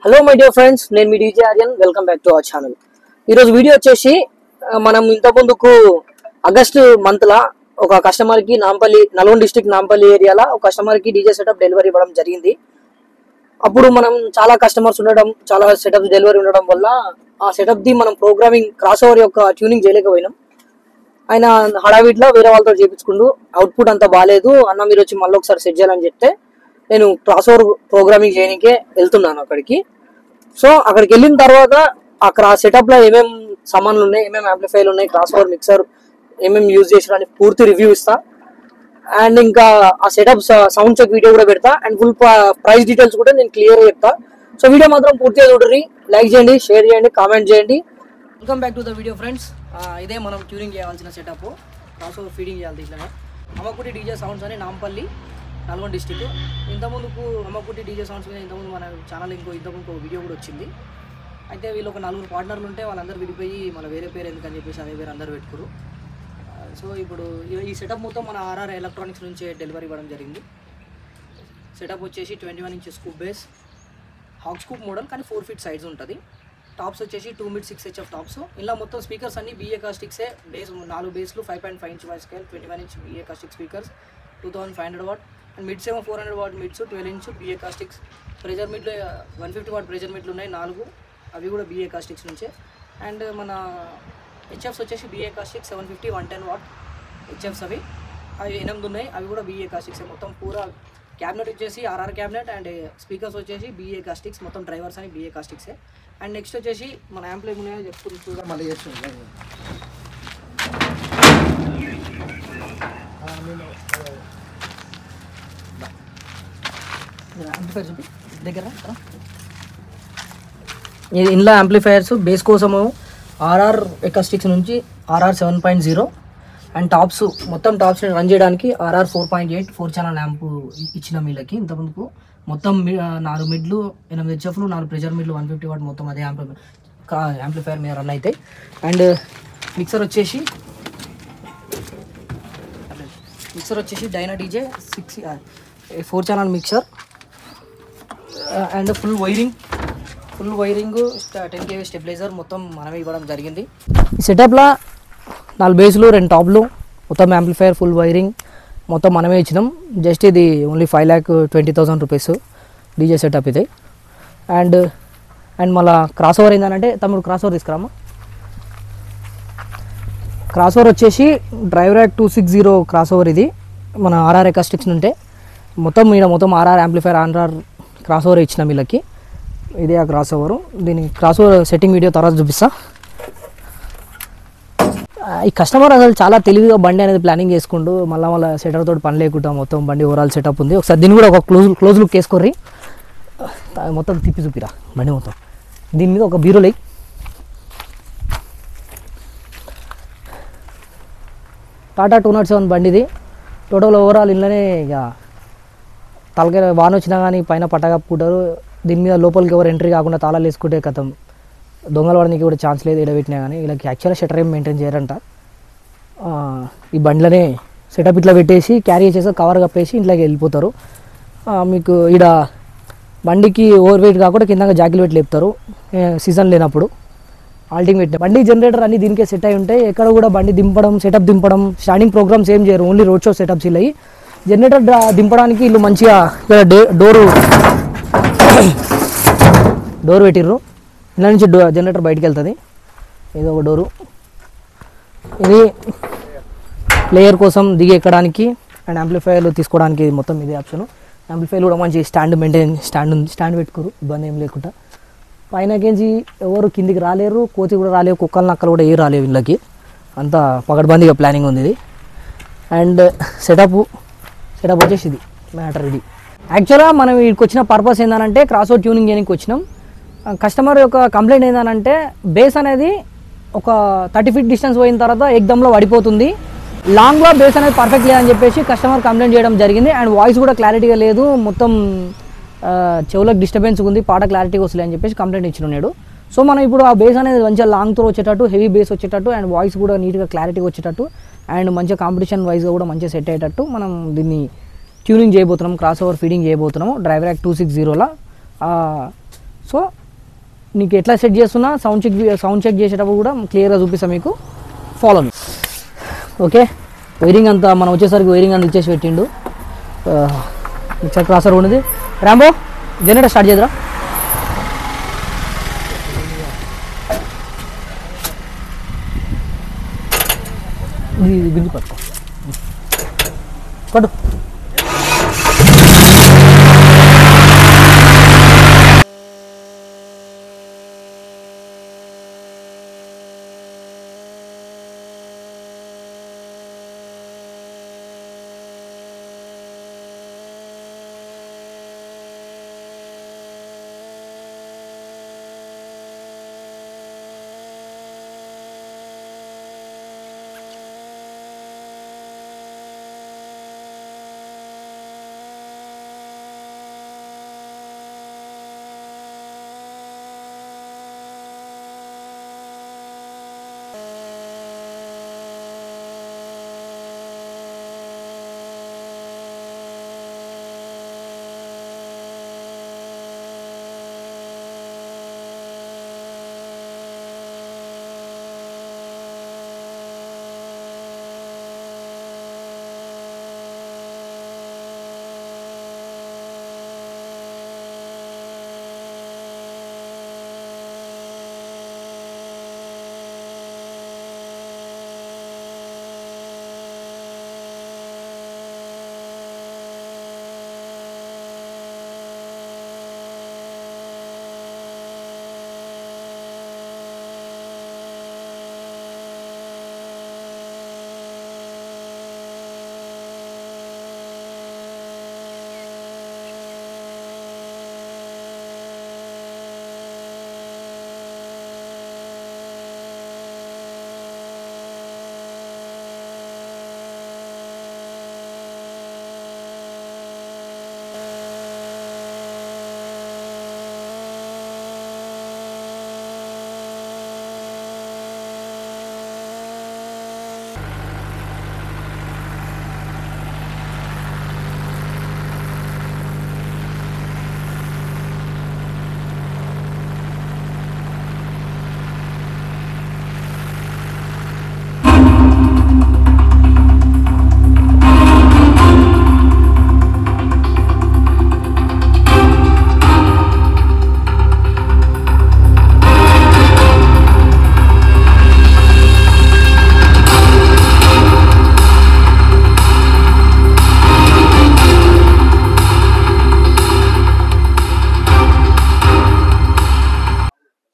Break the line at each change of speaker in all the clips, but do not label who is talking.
Hello my dear friends, నేను మీ DJ Aryan. Welcome back to our channel. ఈరోజు video వచ్చేసి మనం ఇంత ముందుకు ఆగస్ట్ మంత్ లా ఒక కస్టమర్ కి నల్గొండ డిస్ట్రిక్ట్ నాంపల్లి ఏరియాలో ఒక కస్టమర్ కి డీజే సెటప్ డెలివరీ ఇవ్వడం జరిగింది. అప్పుడు మనం చాలా కస్టమర్స్ ఉండడం, చాలా సెటప్స్ డెలివరీ ఉండడం వల్ల ఆ సెటప్ ది మనం ప్రోగ్రామింగ్ క్రాస్ ఓవర్ యొక్క ట్యూనింగ్ చేయలేకపోయినాం. ఆయన హడావిడిలో వేరే వాళ్ళతో చేయించుకుంటూ అవుట్పుట్ అంతా బాగాలేదు అన్న, మీరు వచ్చి మళ్ళీ ఒకసారి సెట్ చేయాలని చెప్తే నేను క్రాస్ ఓవర్ ప్రోగ్రామింగ్ చేయడానికే వెళ్తున్నాను అక్కడికి. సో అక్కడికి వెళ్ళిన తర్వాత అక్కడ ఆ సెటప్ లో ఏమేమి సామాన్లు ఉన్నాయి, ఏమేమి యాంప్లిఫైర్లు ఉన్నాయి, క్రాస్ ఓవర్ మిక్సర్ ఏమేమి యూజ్ చేసిన పూర్తి రివ్యూ ఇస్తా. అండ్ ఇంకా ఆ సెటప్ సౌండ్ చెక్ వీడియో కూడా పెడతా. అండ్ ఫుల్ ప్రైస్ డీటెయిల్స్ కూడా నేను క్లియర్ గా చెప్తా. సో వీడియో మాత్రం పూర్తిగా చూడండి, లైక్ చేయండి, షేర్ చేయండి, కామెంట్ చేయండి. Welcome back to the video friends. ఇదే మనం ట్యూనింగ్ చేయాల్సిన సెటప్. క్రాస్ ఓవర్ ఫీడింగ్ చేయాలి ఇట్లా. అమ్మకుటి డీజే సౌండ్స్ అని నాంపల్లి, నల్గొండ డిస్టిక్. ఇంతకుముందుకు అమ్మకుటి డీజే సౌండ్స్ మీద ఇంతకుముందు మన ఛానల్ ఇంతకుముందు వీడియో కూడా వచ్చింది. అయితే వీళ్ళు ఒక 4 పార్ట్నర్లు ఉంటే వాళ్ళందరూ విడిపోయి మన వేరే పేరు ఎందుకని చెప్పేసి అదే పేరు అందరూ పెట్టుకురు. సో ఇప్పుడు ఈ సెటప్ మొత్తం మన ఆర్ఆర్ ఎలక్ట్రానిక్స్ నుంచే డెలివరీ ఇవ్వడం జరిగింది. సెటప్ వచ్చేసి 21 inches scoop base, hawk scoop model, కానీ 4 ఫీట్ సైజ్ ఉంటుంది. టాప్స్ వచ్చేసి 2 mid 6 HF టాప్స్. ఇలా మొత్తం స్పీకర్స్ అన్ని BA కాస్టిక్సే. బేస్ 4 బేస్లు 5.5 inch voice scale, 21 inch BA acoustic speakers, 2500 watt. And mids ఏమో 400 watt mids, 12 inch BA acoustics. Pressure మిడ్లో 150 వాట్ ప్రెజర్ మిడ్లు ఉన్నాయి 4, అవి కూడా BA కాస్టిక్స్ నుంచే. అండ్ మన హెచ్ఎఫ్స్ వచ్చేసి BA కాస్టిక్స్ 750 110 వాట్ హెచ్ఎఫ్స్, అవి 8 ఉన్నాయి, అవి కూడా BA కాస్టిక్స్. మొత్తం పూరా క్యాబినెట్ వచ్చేసి ఆర్ఆర్ క్యాబినెట్. అండ్ స్పీకర్స్ వచ్చేసి BA కాస్టిక్స్, మొత్తం డ్రైవర్స్ అని BA కాస్టిక్సే. అండ్ నెక్స్ట్ వచ్చేసి మన యాంప్లీ ఉన్నాయో చెప్పుకుంటూ చూద్దాం. మళ్ళీ చేస్తుంది దగ్గర ఇంట్లో యాంప్లిఫైయర్స్ బేస్ కోసము ఆర్ఆర్ ఎకాస్టిక్స్ నుంచి ఆర్ఆర్ 7.0. అండ్ టాప్స్ మొత్తం టాప్స్ని రన్ చేయడానికి ఆర్ఆర్ 4.8 4 ఛానల్ ల్యాంప్ ఇచ్చిన వీళ్ళకి. ఇంతకుముందుకు మొత్తం 4 మిడ్లు 8 హెచ్ఎఫ్లు 4 ప్రెజర్ మిడ్లు 150 వాట్ మొత్తం అదే యాంప్లిఫైయర్ మీద రన్ అవుతాయి. అండ్ మిక్సర్ వచ్చేసి Dyna DJ 4 channel mixer. And full wiring 10 kV stabiliser మొత్తం మనమే ఇవ్వడం జరిగింది. ఈ సెటప్లో 4 బేస్లు 2 టాప్లు, మొత్తం యాంప్లిఫైయర్, ఫుల్ వైరింగ్ మొత్తం మనమే ఇచ్చినాం. జస్ట్ ఇది ఓన్లీ 5,20,000 రూపీస్ డీజే సెటప్ ఇది. అండ్ మళ్ళీ క్రాస్ ఓవర్ ఏంటంటే, తమ్ముడు క్రాస్ ఓవర్ తీసుకురామా. క్రాస్ ఓవర్ వచ్చేసి డ్రైవ్ ర్యాక్ 260 క్రాస్ ఓవర్. ఇది మన ఆర్ఆర్ ఎకాస్టిక్స్ ఉంటే మొత్తం RR amplifier RR crossover ఇచ్చిన వీళ్ళకి. ఇదే ఆ క్రాస్ ఓవరు. దీని క్రాస్ ఓవర్ సెట్టింగ్ వీడియో తర్వాత చూపిస్తా. ఈ కస్టమర్ అసలు చాలా తెలివిగా బండి అనేది ప్లానింగ్ చేసుకుంటూ మళ్ళీ సెటర్ తోటి పని లేకుండా మొత్తం బండి ఓవరాల్ సెటప్ ఉంది. ఒకసారి దీన్ని కూడా ఒక క్లోజ్ లుక్ వేసుకోర్రి, మొత్తం తిప్పి చూపిరా బండి మొత్తం. దీని మీద ఒక బీరో లై టాటా 207 బండి ఇది. టోటల్ ఓవరాల్ ఇళ్ళనే ఇక తలకాయ వాన వచ్చినా కానీ పైన పట్టకప్పుకుంటారు. దీని మీద లోపలికి ఎవరు ఎంట్రీ కాకుండా తాళాలు వేసుకుంటే కథం దొంగలు పడడానికి కూడా ఛాన్స్ లేదు. ఎడబెట్టినా కానీ వీళ్ళకి యాక్చువల్గా షటర్ ఏం మెయింటైన్ చేయరంట. ఈ బండ్లనే సెటప్ ఇట్లా పెట్టేసి క్యారీ చేసి కవర్ కప్పేసి ఇంట్లోకి వెళ్ళిపోతారు. మీకు ఈడ బండికి ఓవర్ వెయిట్ కాకుండా కింద జాకిలు పెట్టి లేపుతారు సీజన్ లేనప్పుడు. ఆల్టింగ్ పెట్టిన బండి జనరేటర్ అన్ని దీనికే సెట్ అయి ఉంటాయి. ఎక్కడ కూడా బండి సెటప్ దింపడం స్టాండింగ్ ప్రోగ్రామ్స్ ఏం చేయరు, ఓన్లీ రోడ్ షో సెటప్స్ ఇల్లు. జనరేటర్ దింపడానికి వీళ్ళు మంచిగా డోర్ పెట్టిర్రు. ఇలా నుంచి జనరేటర్ బయటికి వెళ్తుంది. ఇది ఒక డోరు. ఇది ప్లేయర్ కోసం దిగి ఎక్కడానికి అండ్ యాంప్లిఫైర్లు తీసుకోవడానికి మొత్తం ఇదే ఆప్షన్. యాంప్లిఫైర్లు కూడా మంచి స్టాండ్ పెట్టుకోరు, ఇబ్బంది ఏం లేకుండా. పైనకించి ఎవరు కిందికి రాలేరు, కోతి కూడా రాలేవు, కుక్కలు నక్కలు కూడా ఏ రాలేవు వీళ్ళకి. అంతా పగడ్బందీగా ప్లానింగ్ ఉంది ఇది. అండ్ సెటప్ వచ్చేసి ఇది మ్యాటర్. ఇది యాక్చువల్గా మనం వీడికి వచ్చిన పర్పస్ ఏంటంటే క్రాస్ ఓవర్ ట్యూనింగ్ చేయడానికి వచ్చినాం. కస్టమర్ యొక్క కంప్లైంట్ ఏంటంటే బేస్ అనేది ఒక 30 ఫీట్ డిస్టెన్స్ పోయిన తర్వాత ఎగ్దమ్లో పడిపోతుంది, లాంగ్లో బేస్ అనేది పర్ఫెక్ట్ లేదని చెప్పేసి కస్టమర్ కంప్లైంట్ చేయడం జరిగింది. అండ్ వాయిస్ కూడా క్లారిటీగా లేదు, మొత్తం చెవులకు డిస్టర్బెన్స్ ఉంది, పాట క్లారిటీగా వస్తలే అని చెప్పేసి కంప్లైంట్ ఇచ్చినాడు. సో మనం ఇప్పుడు ఆ బేస్ అనేది మంచిగా లాంగ్ త్రో వచ్చేటట్టు, హెవీ బేస్ వచ్చేటట్టు అండ్ వాయిస్ కూడా నీట్గా క్లారిటీగా వచ్చేటట్టు అండ్ మంచిగా కాంపిటీషన్ వైజ్గా కూడా మంచిగా సెట్ అయ్యేటట్టు మనం దీన్ని ట్యూనింగ్ చేయబోతున్నాం, క్రాస్ ఓవర్ ఫీడింగ్ చేయబోతున్నాము. డ్రైవ్ ర్యాక్ 260లా సో నీకు ఎట్లా సెట్ చేస్తున్నా సౌండ్ చెక్ చేసేటప్పుడు కూడా క్లియర్గా చూపిస్తాను మీకు. Follow me. ఓకే, వైరింగ్ అంతా మనం వచ్చేసరికి వైరింగ్ అంతా ఇచ్చేసి పెట్టిండు. మిక్సర్ క్రాసర్ ఉన్నది. రాంబో జనరేటర్ స్టార్ట్ చేద్దాం. ఇది గుంజి పట్టుకో, పట్టు.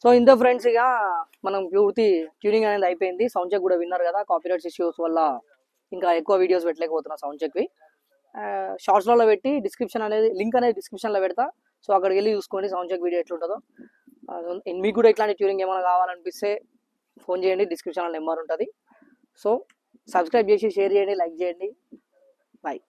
సో ఇంత ఫ్రెండ్స్, ఇక మనం పూర్తి ట్యూనింగ్ అనేది అయిపోయింది. సౌండ్ చెక్ కూడా విన్నారు కదా. కాపీరైట్స్ ఇష్యూస్ వల్ల ఇంకా ఎక్కువ వీడియోస్ పెట్టలేకపోతున్నా సౌండ్ చెక్వి. షార్ట్స్లలో పెట్టి డిస్క్రిప్షన్ అనేది లింక్ అనేది డిస్క్రిప్షన్లో పెడతా. సో అక్కడికి వెళ్ళి చూసుకోండి సౌండ్ చెక్ వీడియో ఎట్లుంటుందో. మీకు కూడా ఇట్లాంటి ట్యూనింగ్ ఏమైనా కావాలనిపిస్తే ఫోన్ చేయండి, డిస్క్రిప్షన్లో నెంబర్ ఉంటుంది. సో సబ్స్క్రైబ్ చేసి షేర్ చేయండి, లైక్ చేయండి. బాయ్.